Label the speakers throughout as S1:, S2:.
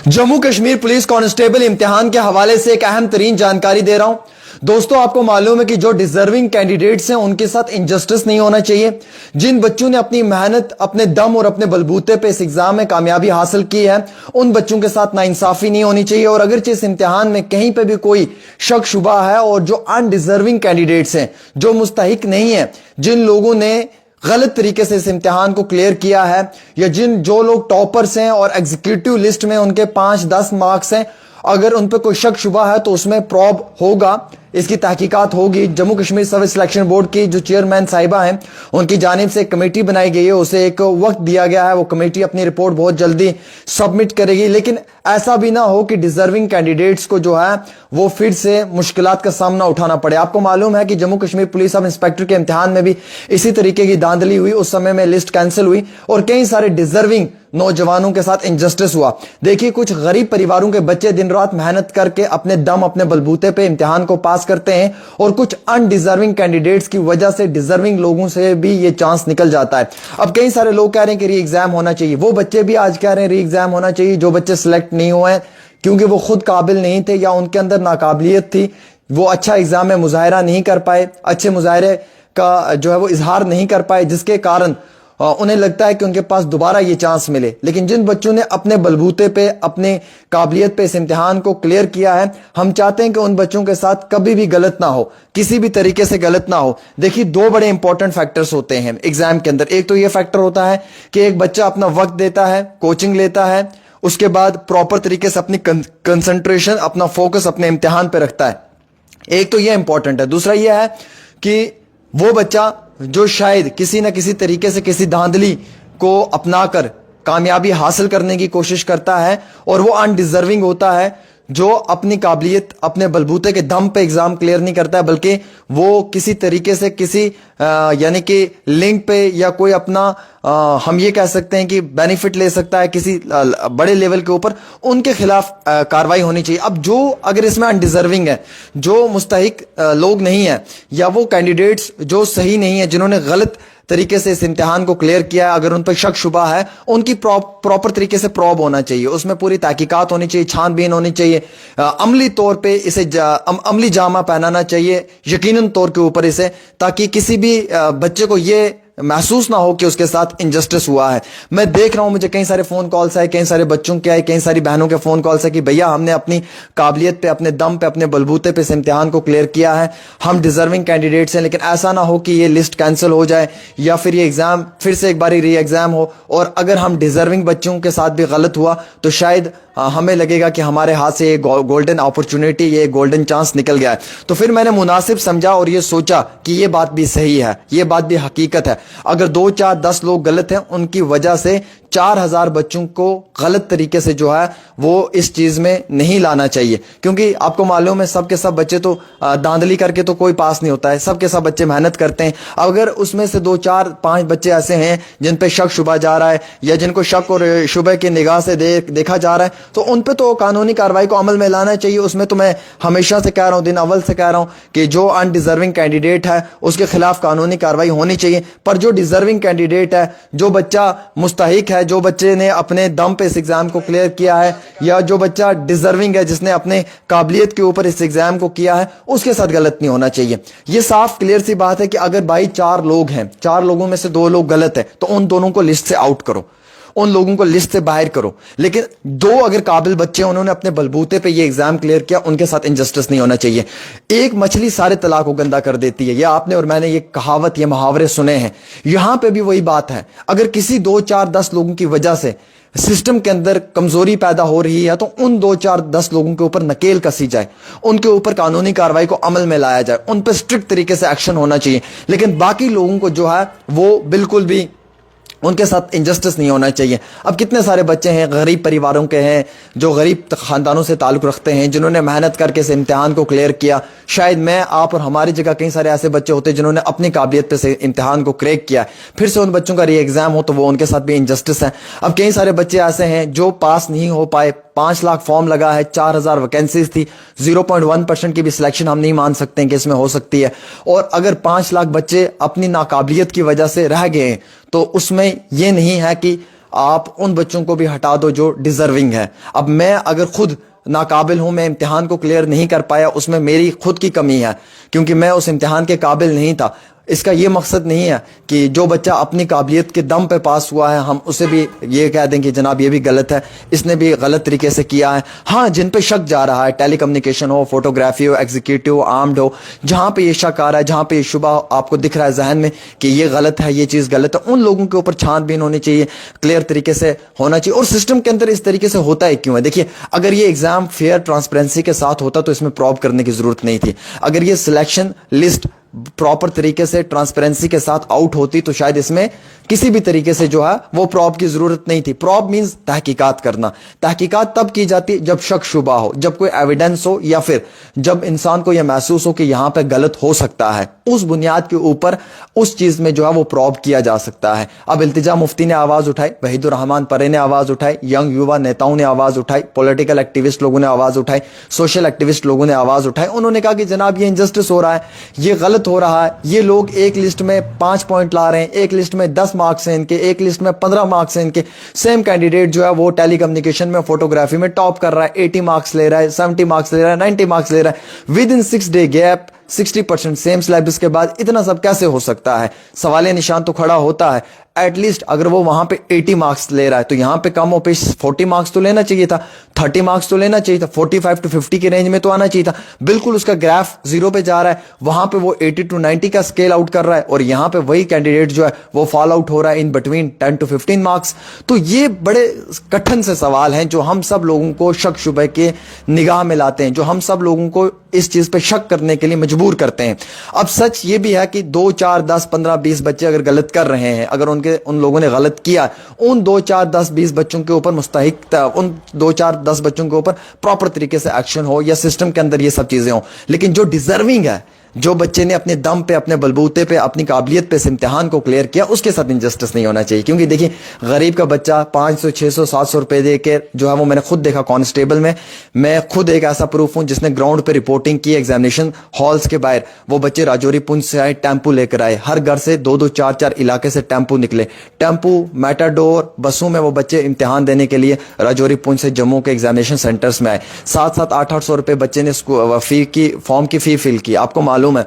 S1: Jammu Kashmir police constable इम्तिहान के हवाले से एक अहम तरीन जानकारी दे रहा हूं। दोस्तों, आपको मालूम है कि जो डिजर्विंग कैंडिडेट्स हैं उनके साथ इनजस्टिस नहीं होना चाहिए। जिन बच्चों ने अपनी मेहनत, अपने दम और अपने बलबूते पे इस एग्जाम में कामयाबी हासिल की है, उन बच्चों के साथ नाइंसाफी नहीं होनी चाहिए। और अगर इस इम्तिहान में कहीं पे भी कोई शक शुबा है और जो अनडिजर्विंग कैंडिडेट्स हैं, जो मुस्तहिक नहीं है, जिन लोगों ने गलत तरीके से इस इम्तिहान को क्लियर किया है, या जो लोग टॉपर्स हैं और एग्जीक्यूटिव लिस्ट में उनके 5-10 मार्क्स हैं, अगर उन पर कोई शक शुबा है तो उसमें प्रॉब होगा, इसकी तहकीकात होगी। Jammu Kashmir service selection board की जो चेयरमैन साहिबा हैं, उनकी जानिब से एक कमेटी बनाई गई है, उसे एक वक्त दिया गया है, वो कमेटी अपनी रिपोर्ट बहुत जल्दी सबमिट करेगी। लेकिन ऐसा भी ना हो कि डिजर्विंग कैंडिडेट्स को जो है वो फिर से मुश्किलात का सामना उठाना पड़े। आपको मालूम है कि Jammu Kashmir police sub inspector के इम्तिहान में भी इसी तरीके की धांधली हुई, उस समय में लिस्ट कैंसिल हुई और कई सारे डिजर्विंग नौजवानों के साथ इनजस्टिस हुआ। देखिए, कुछ गरीब परिवारों के बच्चे दिन रात मेहनत करके अपने दम, अपने बलबूते पे इम्तिहान को पास करते हैं और कुछ अनडिजर्विंग कैंडिडेट्स की वजह से डिजर्विंग लोगों से भी ये चांस निकल जाता है। अब कई सारे लोग कह रहे हैं कि री एग्जाम होना चाहिए। वो बच्चे भी आज कह रहे हैं री एग्जाम होना चाहिए जो बच्चे सिलेक्ट नहीं हुए हैं क्योंकि वो खुद काबिल नहीं थे या उनके अंदर नाकाबिलियत थी, वो अच्छा एग्जाम में मुजाहरा नहीं कर पाए, अच्छे मुजाहरे का जो है वो इजहार नहीं कर पाए, जिसके कारण उन्हें लगता है कि उनके पास दोबारा ये चांस मिले। लेकिन जिन बच्चों ने अपने बलबूते पे, अपने काबिलियत पे इस इम्तिहान को क्लियर किया है, हम चाहते हैं कि उन बच्चों के साथ कभी भी गलत ना हो, किसी भी तरीके से गलत ना हो। देखिए, दो बड़े इंपॉर्टेंट फैक्टर्स होते हैं एग्जाम के अंदर। एक तो ये फैक्टर होता है कि एक बच्चा अपना वक्त देता है, कोचिंग लेता है, उसके बाद प्रॉपर तरीके से अपनी कंसंट्रेशन, अपना फोकस अपने इम्तिहान पे रखता है। एक तो ये इंपॉर्टेंट है। दूसरा यह है कि वो बच्चा जो शायद किसी न किसी तरीके से किसी धांधली को अपनाकर कामयाबी हासिल करने की कोशिश करता है और वो अनडिजर्विंग होता है, जो अपनी काबिलियत, अपने बलबूते के दम पे एग्जाम क्लियर नहीं करता है, बल्कि वो किसी तरीके से किसी यानी कि लिंक पे या कोई अपना हम ये कह सकते हैं कि बेनिफिट ले सकता है किसी बड़े लेवल के ऊपर, उनके खिलाफ कार्रवाई होनी चाहिए। अब जो अगर इसमें अनडिजर्विंग है, जो मुस्तहिक लोग नहीं है, या वो कैंडिडेट्स जो सही नहीं है, जिन्होंने गलत तरीके से इस इम्तिहान को क्लियर किया है, अगर उन पर शक शुबा है, उनकी प्रॉपर तरीके से प्रॉब होना चाहिए, उसमें पूरी तहकीकात होनी चाहिए, छानबीन होनी चाहिए, अमली तौर पे इसे अमली जामा पहनाना चाहिए यकीनन तौर के ऊपर इसे, ताकि किसी भी बच्चे को ये महसूस ना हो कि उसके साथ इनजस्टिस हुआ है। मैं देख रहा हूं, मुझे कई सारे फोन कॉल्स आए, कई सारे बच्चों के आए, कई सारी बहनों के फोन कॉल्स है कि भैया हमने अपनी काबिलियत पे, अपने दम पे, अपने बलबूते पे इस इम्तिहान को क्लियर किया है, हम डिजर्विंग कैंडिडेट्स हैं, लेकिन ऐसा ना हो कि ये लिस्ट कैंसिल हो जाए या फिर ये एग्जाम फिर से एक बार री एग्जाम हो, और अगर हम डिजर्विंग बच्चों के साथ भी गलत हुआ तो शायद हमें लगेगा कि हमारे हाथ से ये गोल्डन अपॉर्चुनिटी, ये गोल्डन चांस निकल गया है। तो फिर मैंने मुनासिब समझा और ये सोचा कि ये बात भी सही है, ये बात भी हकीकत है। अगर 2, 4, 10 लोग गलत हैं, उनकी वजह से 4000 बच्चों को गलत तरीके से जो है वो इस चीज में नहीं लाना चाहिए, क्योंकि आपको मालूम है सबके सब बच्चे तो धांधली करके तो कोई पास नहीं होता है, सबके सब बच्चे मेहनत करते हैं। अगर उसमें से 2, 4, 5 बच्चे ऐसे हैं जिन पे शक शुबा जा रहा है या जिनको शक और शुबे की निगाह से देखा जा रहा है, तो उन पे तो कानूनी कार्रवाई को अमल में लाना चाहिए। उसमें तो मैं हमेशा से कह रहा हूं, दिन अव्वल से कह रहा हूं कि जो अनडिजर्विंग कैंडिडेट है उसके खिलाफ कानूनी कार्रवाई होनी चाहिए। पर जो डिजर्विंग कैंडिडेट है, जो बच्चा मुस्तहिक है, जो बच्चे ने अपने दम पे इस एग्जाम को क्लियर किया है, या जो बच्चा डिजर्विंग है, जिसने अपने काबिलियत के ऊपर इस एग्जाम को किया है, उसके साथ गलत नहीं होना चाहिए। ये साफ क्लियर सी बात है कि अगर भाई 4 लोग हैं, 4 लोगों में से 2 लोग गलत है, तो उन दोनों को लिस्ट से आउट करो, उन लोगों को लिस्ट से बाहर करो। लेकिन 2 अगर काबिल बच्चे हैं, उन्होंने अपने बलबूते पे ये एग्जाम क्लियर किया, उनके साथ इनजस्टिस नहीं होना चाहिए। एक मछली सारे तला को गंदा कर देती है, ये आपने और मैंने ये कहावत, ये मुहावरे सुने हैं। यहां पे भी वही बात है। अगर किसी 2, 4, 10 लोगों की वजह से सिस्टम के अंदर कमजोरी पैदा हो रही है, तो उन 2, 4, 10 लोगों के ऊपर नकेल कसी जाए, उनके ऊपर कानूनी कार्रवाई को अमल में लाया जाए, उन पर स्ट्रिक्ट तरीके से एक्शन होना चाहिए। लेकिन बाकी लोगों को जो है वो बिल्कुल भी उनके साथ इनजस्टिस नहीं होना चाहिए। अब कितने सारे बच्चे हैं, गरीब परिवारों के हैं, जो गरीब खानदानों से ताल्लुक रखते हैं, जिन्होंने मेहनत करके इस इम्तिहान को क्लियर किया। शायद मैं, आप और हमारी जगह कई सारे ऐसे बच्चे होते हैं जिन्होंने अपनी काबिलियत पे से इम्तिहान को क्रैक किया, फिर से उन बच्चों का री एग्जाम हो तो वो उनके साथ भी इनजस्टिस है। अब कई सारे बच्चे ऐसे हैं जो पास नहीं हो पाए, 5 लाख फॉर्म लगा है, 4000 वैकेंसीज थी, 0.1% की भी सिलेक्शन हम नहीं मान सकते हैं कि इसमें हो सकती है। और अगर 5 लाख बच्चे अपनी नाकाबिलियत की वजह से रह गए हैं, तो उसमें यह नहीं है कि आप उन बच्चों को भी हटा दो जो डिजर्विंग है। अब मैं अगर खुद नाकाबिल हूं, मैं इम्तिहान को क्लियर नहीं कर पाया, उसमें मेरी खुद की कमी है क्योंकि मैं उस इम्तिहान के काबिल नहीं था। इसका ये मकसद नहीं है कि जो बच्चा अपनी काबिलियत के दम पे पास हुआ है हम उसे भी ये कह दें कि जनाब ये भी गलत है, इसने भी गलत तरीके से किया है। हाँ, जिन पे शक जा रहा है, टेली कम्युनिकेशन हो, फोटोग्राफी हो, एग्जीक्यूटिव, आर्म्ड हो, जहां पे ये शक आ रहा है, जहां पे ये शुबा आपको दिख रहा है जहन में कि ये गलत है, ये चीज गलत है, उन लोगों के ऊपर छानबीन होनी चाहिए, क्लियर तरीके से होना चाहिए। और सिस्टम के अंदर इस तरीके से होता है क्यों है? देखिए, अगर ये एग्जाम फेयर ट्रांसपेरेंसी के साथ होता तो इसमें प्रॉब करने की जरूरत नहीं थी। अगर ये सिलेक्शन लिस्ट प्रॉपर तरीके से ट्रांसपेरेंसी के साथ आउट होती तो शायद इसमें किसी भी तरीके से जो है वो प्रॉब की जरूरत नहीं थी। प्रॉब मींस तहकीकात करना। तहकीकात तब की जाती जब शक शुबा हो, जब कोई एविडेंस हो, या फिर जब इंसान को यह महसूस हो कि यहां पे गलत हो सकता है। उस बुनियाद के ऊपर उस चीज में जो है वो प्रॉब किया जा सकता है। अब इल्तिजा मुफ्ती ने आवाज उठाई, वहीदुर रहमान परे ने आवाज उठाई, यंग युवा नेताओं ने आवाज उठाई, पॉलिटिकल एक्टिविस्ट लोगों ने आवाज उठाई, सोशल एक्टिविस्ट लोगों ने आवाज उठाई। उन्होंने कहा कि जनाब ये इनजस्टिस हो रहा है, ये गलत हो रहा है, ये लोग एक लिस्ट में 5 पॉइंट ला रहे हैं, एक लिस्ट में 10 मार्क्स हैं इनके, एक लिस्ट में 15 मार्क्स हैं इनके। सेम कैंडिडेट जो है वो टेली कम्युनिकेशन में, फोटोग्राफी में टॉप कर रहा है, 80 मार्क्स ले रहा है, 70 मार्क्स ले रहा है, 90 मार्क्स ले रहा है। With in 6 day gap 60% same syllabus के बाद इतना सब कैसे हो सकता है? सवाल निशान तो खड़ा होता है। एटलीस्ट अगर वो वहां पे 80 मार्क्स ले रहा है तो यहां पे कम हो पे 40 मार्क्स तो लेना चाहिए था, 30 मार्क्स तो लेना चाहिए था, 45 to 50 की रेंज में तो आना चाहिए था। बिल्कुल उसका ग्राफ जीरो पे जा रहा है, वहां पे वो 80 to 90 का स्केल आउट कर रहा है और यहां पे वही कैंडिडेट जो है वो फॉल आउट हो रहा है इन बिटवीन 10 to 15 मार्क्स। तो ये बड़े कठिन से सवाल हैं जो हम सब लोगों को शक शुबह के निगाह में लाते हैं, जो हम सब लोगों को इस चीज पे शक करने के लिए मजबूर करते हैं। अब सच ये भी है कि 2, 4, 10, 15, 20 बच्चे अगर गलत कर रहे हैं, अगर उन लोगों ने गलत किया, उन 2, 4, 10, 20 बच्चों के ऊपर मुस्तहिक, उन 2, 4, 10 बच्चों के ऊपर प्रॉपर तरीके से एक्शन हो या सिस्टम के अंदर ये सब चीजें हो। लेकिन जो डिजर्विंग है, जो बच्चे ने अपने दम पे, अपने बलबूते पे, अपनी काबिलियत पे इस इम्तिहान को क्लियर किया, उसके साथ इंजस्टिस नहीं होना चाहिए। क्योंकि देखिए, गरीब का बच्चा 500, 600, 700 रुपए दे के जो है वो मैंने खुद देखा कांस्टेबल में। मैं खुद एक ऐसा प्रूफ हूं जिसने ग्राउंड पे रिपोर्टिंग की एग्जामिनेशन हॉल्स के बाहर। वो बच्चे राजौरी पुंछ से आए, टेम्पू लेकर आए, हर घर से 2-2, 4-4 इलाके से टेम्पू निकले, टेम्पू, मेटाडोर, बसों में वो बच्चे इम्तिहान देने के लिए राजौरी पुंछ से जम्मू के एग्जामिनेशन सेंटर्स में आए। 7-7, 800 रुपए बच्चे ने फॉर्म की फी फिल की, आपको मालूम है।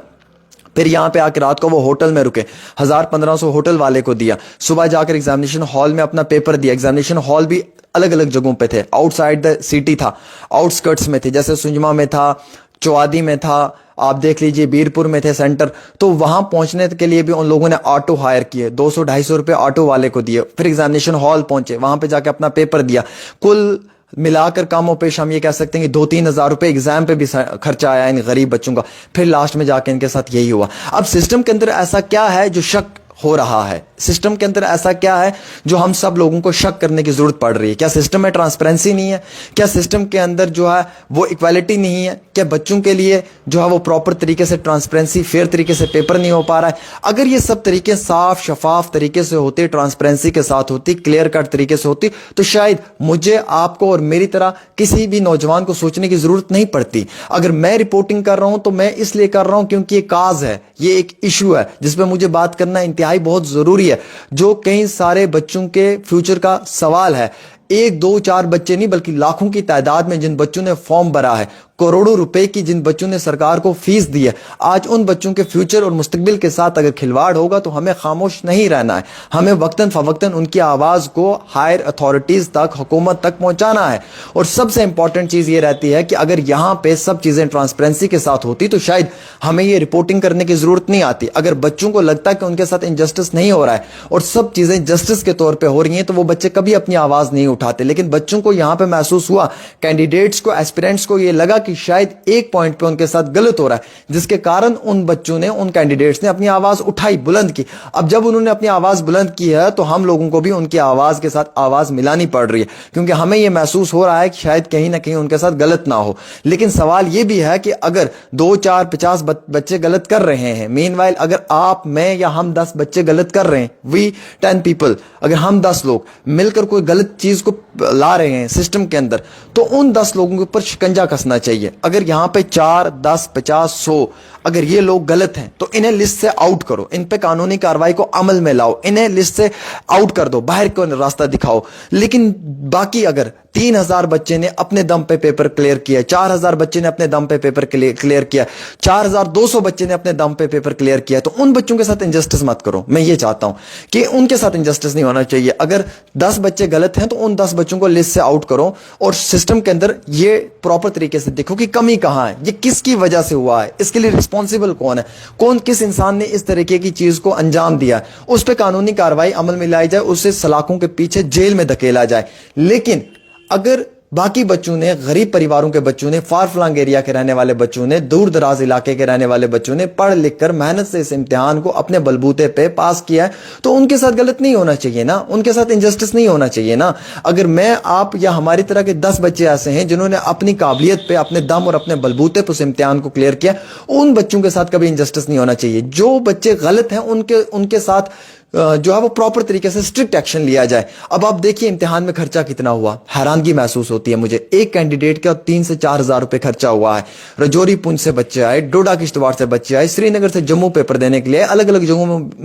S1: फिर यहां पे आकर रात को वो होटल में रुके, 1000-1500 होटल वाले को दिया, सुबह जाकर एग्जामिनेशन हॉल में अपना पेपर दिया। एग्जामिनेशन हॉल भी अलग अलग जगहों पे थे, आउटसाइड द सिटी था, आउटस्कर्ट्स में थे, जैसे सुंजमा में था, चौआदी में था, आप देख लीजिए बीरपुर में थे सेंटर। तो वहां पहुंचने के लिए भी उन लोगों ने ऑटो हायर किए, 200-250 रुपए ऑटो वाले को दिए। फिर एग्जामिनेशन हॉल पहुंचे, वहां पे जाके अपना पेपर दिया। कुल मिलाकर कम पेश हम ये कह सकते हैं कि 2-3 हजार रुपए एग्जाम पे भी खर्चा आया इन गरीब बच्चों का। फिर लास्ट में जाके इनके साथ यही हुआ। अब सिस्टम के अंदर ऐसा क्या है जो शक हो रहा है? सिस्टम के अंदर ऐसा क्या है जो हम सब लोगों को शक करने की जरूरत पड़ रही है? क्या सिस्टम में ट्रांसपेरेंसी नहीं है? क्या सिस्टम के अंदर जो है वो इक्वालिटी नहीं है? क्या बच्चों के लिए जो है वो प्रॉपर तरीके से ट्रांसपेरेंसी, फेयर तरीके से पेपर नहीं हो पा रहा है? अगर ये सब तरीके साफ शफाफ तरीके से होते, ट्रांसपेरेंसी के साथ होती, क्लियर कट तरीके से होती, तो शायद मुझे, आपको और मेरी तरह किसी भी नौजवान को सोचने की जरूरत नहीं पड़ती। अगर मैं रिपोर्टिंग कर रहा हूं तो मैं इसलिए कर रहा हूं क्योंकि ये काज है, ये एक इशू है जिसपे मुझे बात करना इंतहाई बहुत जरूरी है, जो कई सारे बच्चों के फ्यूचर का सवाल है। 1, 2, 4 बच्चे नहीं बल्कि लाखों की तादाद में जिन बच्चों ने फॉर्म भरा है, करोड़ों रुपए की जिन बच्चों ने सरकार को फीस दी है, आज उन बच्चों के फ्यूचर और मुस्तकबिल के साथ अगर खिलवाड़ होगा तो हमें खामोश नहीं रहना है। हमें वक्तन फवक्तन उनकी आवाज को हायर अथॉरिटीज तक, हुकूमत तक पहुंचाना है। और सबसे इंपॉर्टेंट चीज ये रहती है कि अगर यहां पे सब चीजें ट्रांसपेरेंसी के साथ होती तो शायद हमें ये रिपोर्टिंग करने की जरूरत नहीं आती। अगर बच्चों को लगता है कि उनके साथ इनजस्टिस नहीं हो रहा है और सब चीजें जस्टिस के तौर पर हो रही हैं तो वो बच्चे कभी अपनी आवाज नहीं उठाते। लेकिन बच्चों को यहां पर महसूस हुआ, कैंडिडेट्स को, एस्पिरेंट्स को यह लगा कि शायद एक पॉइंट पे उनके साथ गलत हो रहा है, जिसके कारण उन बच्चों ने, उन कैंडिडेट्स ने अपनी आवाज उठाई, बुलंद की। अब जब उन्होंने अपनी आवाज बुलंद की है तो हम लोगों को भी उनकी आवाज के साथ आवाज मिलानी पड़ रही है, क्योंकि हमें यह महसूस हो रहा है कि शायद कहीं ना कहीं उनके साथ गलत ना हो। लेकिन सवाल यह भी है कि अगर 2, 4, 50 बच्चे गलत कर रहे हैं, मीनवाइल अगर आप, मैं या हम 10 बच्चे गलत कर रहे हैं, वी 10 पीपल, अगर हम 10 लोग मिलकर कोई गलत चीज को ला रहे हैं सिस्टम के अंदर, तो उन 10 लोगों के ऊपर शिकंजा कसना चाहिए। अगर यहां पे 4, 10, 50, 100 अगर ये लोग गलत हैं तो इन्हें लिस्ट से आउट करो, इन पे कानूनी कार्रवाई को अमल में लाओ, इन्हें लिस्ट से आउट कर दो, बाहर को रास्ता दिखाओ। लेकिन बाकी अगर 3000 बच्चे ने अपने दम पे पेपर क्लियर किया, 4000 बच्चे ने अपने दम पे पेपर क्लियर किया, 4200 बच्चे ने अपने दम पे पेपर क्लियर किया, तो उन बच्चों के साथ इंजस्टिस मत करो। मैं ये चाहता हूं कि उनके साथ इंजस्टिस नहीं होना चाहिए। अगर 10 बच्चे गलत हैं तो उन 10 बच्चों को लिस्ट से आउट करो और सिस्टम के अंदर ये प्रॉपर तरीके से देखो कि कमी कहां है, ये किसकी वजह से हुआ है, इसके लिए रिस्पॉन्सिबल कौन है, कौन किस इंसान ने इस तरीके की चीज को अंजाम दिया है, उस पर कानूनी कार्रवाई अमल में लाई जाए, उससे सलाखों के पीछे जेल में धकेला जाए। लेकिन अगर बाकी बच्चों ने, गरीब परिवारों के बच्चों ने, फार फ्लंग एरिया के रहने वाले बच्चों ने, दूर दराज इलाके के रहने वाले बच्चों ने पढ़ लिख कर मेहनत से इस इम्तिहान को अपने बलबूते पे पास किया है, तो उनके साथ गलत नहीं होना चाहिए ना, उनके साथ इंजस्टिस नहीं होना चाहिए ना। अगर मैं, आप या हमारी तरह के 10 बच्चे ऐसे हैं जिन्होंने अपनी काबिलियत पे, अपने दम और अपने बलबूते पे उस इम्तिहान को क्लियर किया, उन बच्चों के साथ कभी इंजस्टिस नहीं होना चाहिए। जो बच्चे गलत हैं उनके साथ जो है वो प्रॉपर तरीके से स्ट्रिक्ट एक्शन लिया जाए। अब आप देखिए इम्तिहान में खर्चा कितना हुआ, हैरानगी महसूस होती है मुझे। एक कैंडिडेट का 3 से 4 हजार रुपए खर्चा हुआ है। रजौरी पुंछ से बच्चे आए, डोडा किश्तवाड़ से बच्चे आए, श्रीनगर से जम्मू पेपर देने के लिए, अलग अलग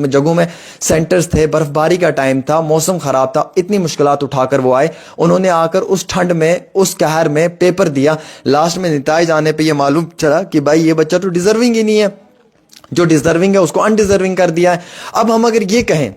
S1: जगहों में सेंटर्स थे, बर्फबारी का टाइम था, मौसम खराब था, इतनी मुश्किलात उठाकर वो आए, उन्होंने आकर उस ठंड में, उस कहर में पेपर दिया। लास्ट में निताज आने पर यह मालूम चला कि भाई ये बच्चा तो डिजर्विंग ही नहीं है, जो डिजर्विंग है उसको अनडिजर्विंग कर दिया है। अब हम अगर ये कहें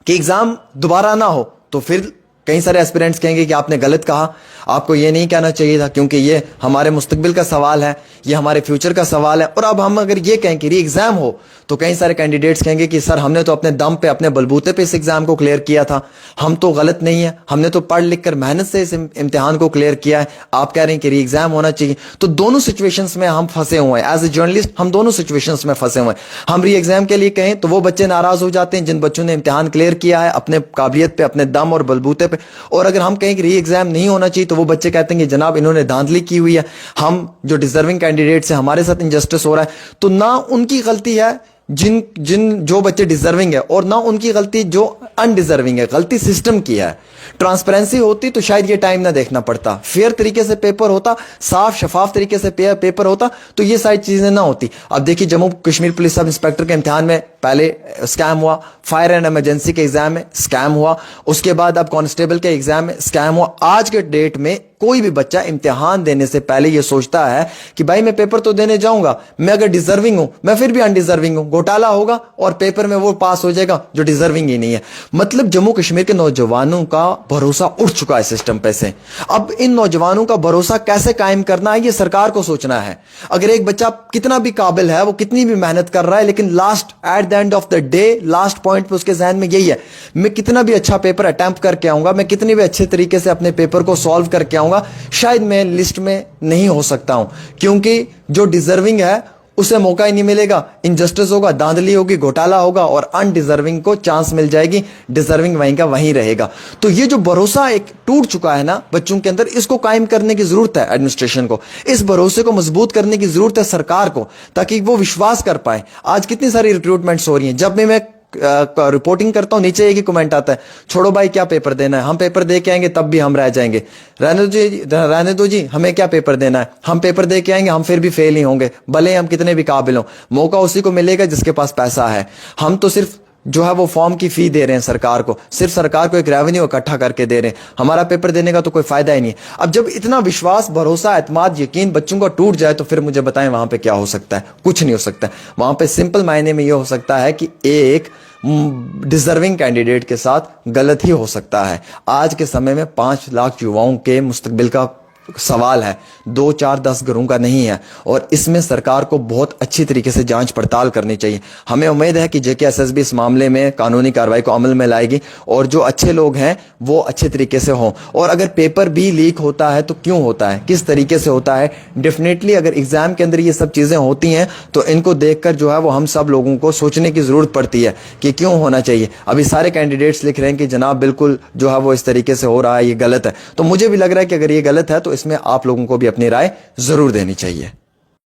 S1: कि एग्जाम दोबारा ना हो तो फिर कई सारे एस्पिरेंट्स कहेंगे कि आपने गलत कहा, आपको ये नहीं कहना चाहिए था, क्योंकि ये हमारे मुस्तकबिल का सवाल है, ये हमारे फ्यूचर का सवाल है। और अब हम अगर ये कहें कि री एग्जाम हो तो कई सारे कैंडिडेट्स कहेंगे कि सर हमने तो अपने दम पे, अपने बलबूते पे इस एग्जाम को क्लियर किया था, हम तो गलत नहीं है, हमने तो पढ़ लिख कर मेहनत से इस इम्तिहान को क्लियर किया है, आप कह रहे हैं कि री एग्जाम होना चाहिए। तो दोनों सिचुएशंस में हम फंसे हुए हैं, एज ए जर्नलिस्ट हम दोनों सिचुएशंस में फंसे हुए हैं। हम री एग्जाम के लिए कहें तो वो बच्चे नाराज हो जाते हैं जिन बच्चों ने इम्तिहान क्लियर किया है अपने काबिलियत पे, अपने दम और बलबूते पे। और अगर हम कहें कि री एग्जाम नहीं होना चाहिए तो वो बच्चे कहते हैं कि जनाब इन्होंने धांधली की हुई है, हम जो डिजर्विंग कैंडिडेट्स हैं हमारे साथ इंजस्टिस हो रहा है। तो ना उनकी गलती है जो बच्चे डिजर्विंग है, और ना उनकी गलती जो अनडिजर्विंग है, गलती सिस्टम की है। ट्रांसपेरेंसी होती तो शायद ये टाइम ना देखना पड़ता, फेयर तरीके से पेपर होता, साफ शफाफ तरीके से पेपर होता तो ये सारी चीजें ना होती। अब देखिए Jammu Kashmir police sub inspector के इम्तिहान में पहले स्कैम हुआ, फायर एंड इमरजेंसी के एग्जाम में स्कैम हुआ, उसके बाद अब कांस्टेबल के एग्जाम में स्कैम हुआ। आज के डेट में कोई भी बच्चा इम्तिहान देने से पहले यह सोचता है कि भाई मैं पेपर तो देने जाऊंगा, मैं अगर डिजर्विंग हूं, मैं फिर भी अनडिजर्विंग हूं, घोटाला होगा और पेपर में वो पास हो जाएगा जो डिजर्विंग ही नहीं है। मतलब जम्मू कश्मीर के नौजवानों का भरोसा उठ चुका है सिस्टम पे से। अब इन नौजवानों का भरोसा कैसे कायम करना है ये सरकार को सोचना है। अगर एक बच्चा कितना भी काबिल है, वो कितनी भी मेहनत कर रहा है, लेकिन last at the end of the day last point पे उसके जहन में यही है, मैं कितना भी अच्छा पेपर अटेम्प्ट करके आऊंगा, मैं कितने भी अच्छे तरीके से अपने पेपर को सॉल्व करके आऊंगा, शायद मैं लिस्ट में नहीं हो सकता हूं, क्योंकि जो डिजर्विंग है उसे मौका ही नहीं मिलेगा, इनजस्टिस होगा, धांधली होगी, घोटाला होगा और अनडिजर्विंग को चांस मिल जाएगी, डिजर्विंग वहीं का वहीं रहेगा। तो ये जो भरोसा एक टूट चुका है ना बच्चों के अंदर, इसको कायम करने की जरूरत है एडमिनिस्ट्रेशन को, इस भरोसे को मजबूत करने की जरूरत है सरकार को, ताकि वो विश्वास कर पाए। आज कितनी सारी रिक्रूटमेंट्स हो रही हैं, जब भी मैं रिपोर्टिंग करता हूं नीचे एक ही कमेंट आता है, छोड़ो भाई क्या पेपर देना है, हम पेपर दे के आएंगे तब भी हम रह जाएंगे, रहने दो जी हमें क्या पेपर देना है, हम पेपर दे के आएंगे हम फिर भी फेल ही होंगे, भले हम कितने भी काबिल हों, मौका उसी को मिलेगा जिसके पास पैसा है। हम तो सिर्फ जो है वो फॉर्म की फी दे रहे हैं सरकार को, सिर्फ सरकार को एक रेवेन्यू इकट्ठा करके दे रहे हैं, हमारा पेपर देने का तो कोई फायदा ही नहीं है। अब जब इतना विश्वास, भरोसा, एतमाद, यकीन बच्चों का टूट जाए तो फिर मुझे बताएं वहां पे क्या हो सकता है? कुछ नहीं हो सकता। वहां पे सिंपल मायने में यह हो सकता है कि एक डिजर्विंग कैंडिडेट के साथ गलत ही हो सकता है। आज के समय में 5 लाख युवाओं के मुस्तकबिल का सवाल है, 2, 4, 10 घरों का नहीं है, और इसमें सरकार को बहुत अच्छी तरीके से जांच पड़ताल करनी चाहिए। हमें उम्मीद है कि जेकेएसएसबी इस मामले में कानूनी कार्रवाई को अमल में लाएगी और जो अच्छे लोग हैं वो अच्छे तरीके से हों। और अगर पेपर भी लीक होता है तो क्यों होता है, किस तरीके से होता है, डेफिनेटली अगर एग्जाम के अंदर ये सब चीजें होती हैं तो इनको देखकर जो है वो हम सब लोगों को सोचने की जरूरत पड़ती है कि क्यों होना चाहिए। अभी सारे कैंडिडेट्स लिख रहे हैं कि जनाब बिल्कुल जो है वो इस तरीके से हो रहा है, ये गलत है। तो मुझे भी लग रहा है कि अगर ये गलत है तो इसमें आप लोगों को भी अपनी राय जरूर देनी चाहिए।